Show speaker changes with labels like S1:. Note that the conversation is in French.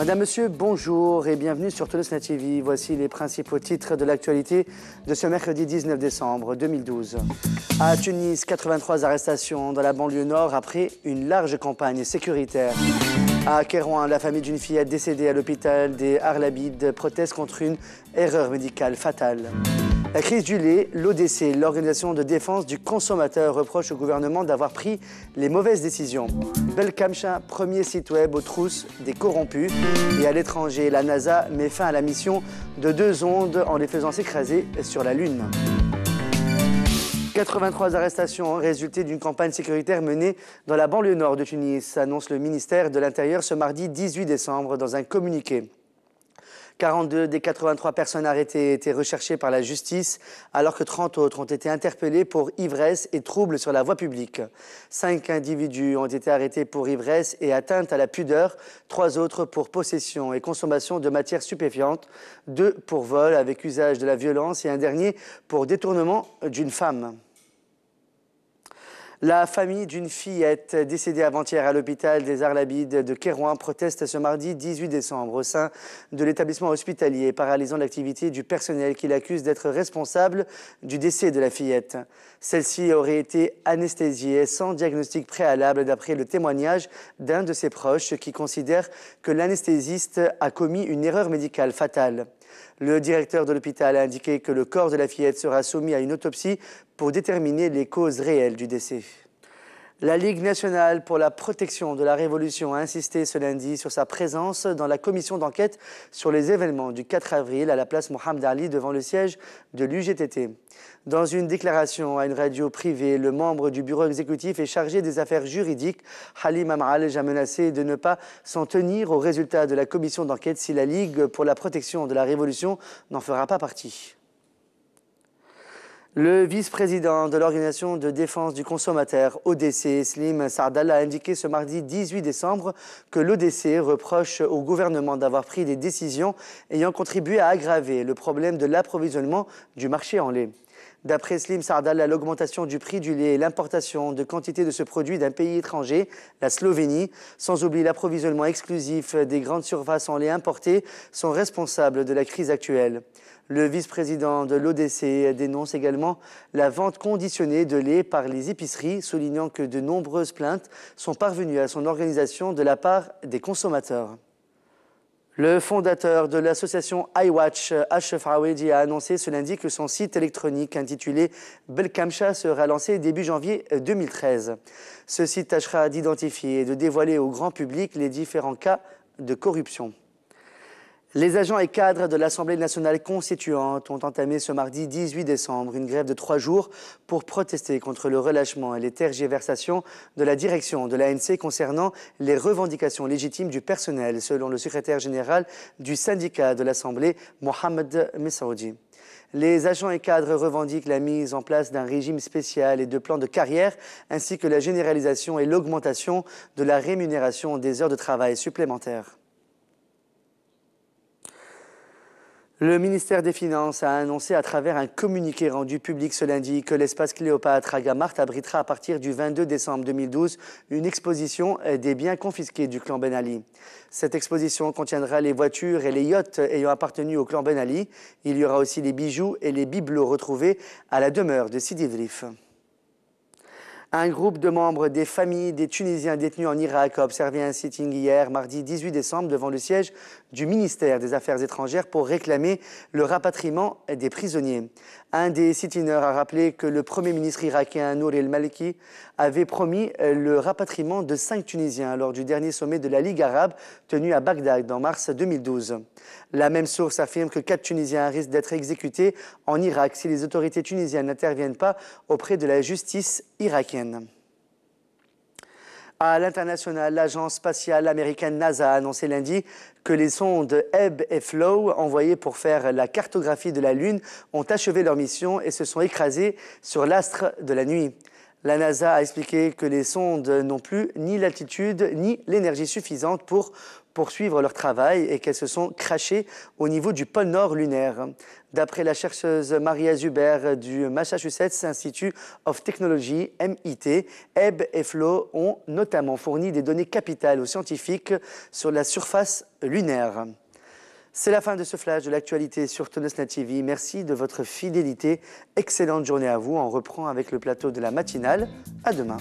S1: Madame, Monsieur, bonjour et bienvenue sur Toulouse-Net TV. Voici les principaux titres de l'actualité de ce mercredi 19 décembre 2012. À Tunis, 83 arrestations dans la banlieue nord après une large campagne sécuritaire. À Kérouan, la famille d'une fillette décédée à l'hôpital des Arlabides proteste contre une erreur médicale fatale. La crise du lait, l'ODC, l'Organisation de défense du consommateur, reproche au gouvernement d'avoir pris les mauvaises décisions. Belkamcha, premier site web aux trousses des corrompus. Et à l'étranger, la NASA met fin à la mission de 2 ondes en les faisant s'écraser sur la Lune. 83 arrestations ont résulté d'une campagne sécuritaire menée dans la banlieue nord de Tunis, annonce le ministère de l'Intérieur ce mardi 18 décembre dans un communiqué. 42 des 83 personnes arrêtées étaient recherchées par la justice, alors que 30 autres ont été interpellés pour ivresse et troubles sur la voie publique. 5 individus ont été arrêtés pour ivresse et atteinte à la pudeur, 3 autres pour possession et consommation de matières stupéfiantes, 2 pour vol avec usage de la violence et un dernier pour détournement d'une femme. La famille d'une fillette décédée avant-hier à l'hôpital des Arlabides de Kérouan proteste ce mardi 18 décembre au sein de l'établissement hospitalier, paralysant l'activité du personnel qui l'accuse d'être responsable du décès de la fillette. Celle-ci aurait été anesthésiée sans diagnostic préalable d'après le témoignage d'un de ses proches qui considère que l'anesthésiste a commis une erreur médicale fatale. Le directeur de l'hôpital a indiqué que le corps de la fillette sera soumis à une autopsie pour déterminer les causes réelles du décès. La Ligue nationale pour la protection de la Révolution a insisté ce lundi sur sa présence dans la commission d'enquête sur les événements du 4 avril à la place Mohamed Ali devant le siège de l'UGTT. Dans une déclaration à une radio privée, le membre du bureau exécutif et chargé des affaires juridiques, Halim Amralj, a menacé de ne pas s'en tenir aux résultats de la commission d'enquête si la Ligue pour la protection de la Révolution n'en fera pas partie. Le vice-président de l'Organisation de défense du consommateur, ODC, Slim Sardal, a indiqué ce mardi 18 décembre que l'ODC reproche au gouvernement d'avoir pris des décisions ayant contribué à aggraver le problème de l'approvisionnement du marché en lait. D'après Slim Sardal, l'augmentation du prix du lait et l'importation de quantité de ce produit d'un pays étranger, la Slovénie, sans oublier l'approvisionnement exclusif des grandes surfaces en lait importé, sont responsables de la crise actuelle. Le vice-président de l'ODC dénonce également la vente conditionnée de lait par les épiceries, soulignant que de nombreuses plaintes sont parvenues à son organisation de la part des consommateurs. Le fondateur de l'association iWatch, Ashraf Awedi, a annoncé ce lundi que son site électronique intitulé Belkamcha sera lancé début janvier 2013. Ce site tâchera d'identifier et de dévoiler au grand public les différents cas de corruption. Les agents et cadres de l'Assemblée nationale constituante ont entamé ce mardi 18 décembre une grève de 3 jours pour protester contre le relâchement et les tergiversations de la direction de l'ANC concernant les revendications légitimes du personnel, selon le secrétaire général du syndicat de l'Assemblée, Mohamed Messaoudi. Les agents et cadres revendiquent la mise en place d'un régime spécial et de plans de carrière, ainsi que la généralisation et l'augmentation de la rémunération des heures de travail supplémentaires. Le ministère des Finances a annoncé à travers un communiqué rendu public ce lundi que l'espace Cléopâtre à Gamart abritera à partir du 22 décembre 2012 une exposition des biens confisqués du clan Ben Ali. Cette exposition contiendra les voitures et les yachts ayant appartenu au clan Ben Ali. Il y aura aussi les bijoux et les bibelots retrouvés à la demeure de Sidi Vlif. Un groupe de membres des familles des Tunisiens détenus en Irak a observé un sitting hier, mardi 18 décembre, devant le siège du ministère des Affaires étrangères pour réclamer le rapatriement des prisonniers. Un des sit-inners a rappelé que le Premier ministre irakien Nour el-Maliki avait promis le rapatriement de 5 Tunisiens lors du dernier sommet de la Ligue arabe tenu à Bagdad en mars 2012. La même source affirme que 4 Tunisiens risquent d'être exécutés en Irak si les autorités tunisiennes n'interviennent pas auprès de la justice irakienne. À l'international, l'agence spatiale américaine NASA a annoncé lundi que les sondes Ebb et Flow, envoyées pour faire la cartographie de la Lune, ont achevé leur mission et se sont écrasées sur l'astre de la nuit. La NASA a expliqué que les sondes n'ont plus ni l'altitude ni l'énergie suffisante pour poursuivre leur travail et qu'elles se sont crashées au niveau du pôle Nord lunaire. D'après la chercheuse Maria Zuber du Massachusetts Institute of Technology, MIT, Ebb et Flo ont notamment fourni des données capitales aux scientifiques sur la surface lunaire. C'est la fin de ce flash de l'actualité sur Tonosnet TV. Merci de votre fidélité. Excellente journée à vous. On reprend avec le plateau de la matinale. À demain.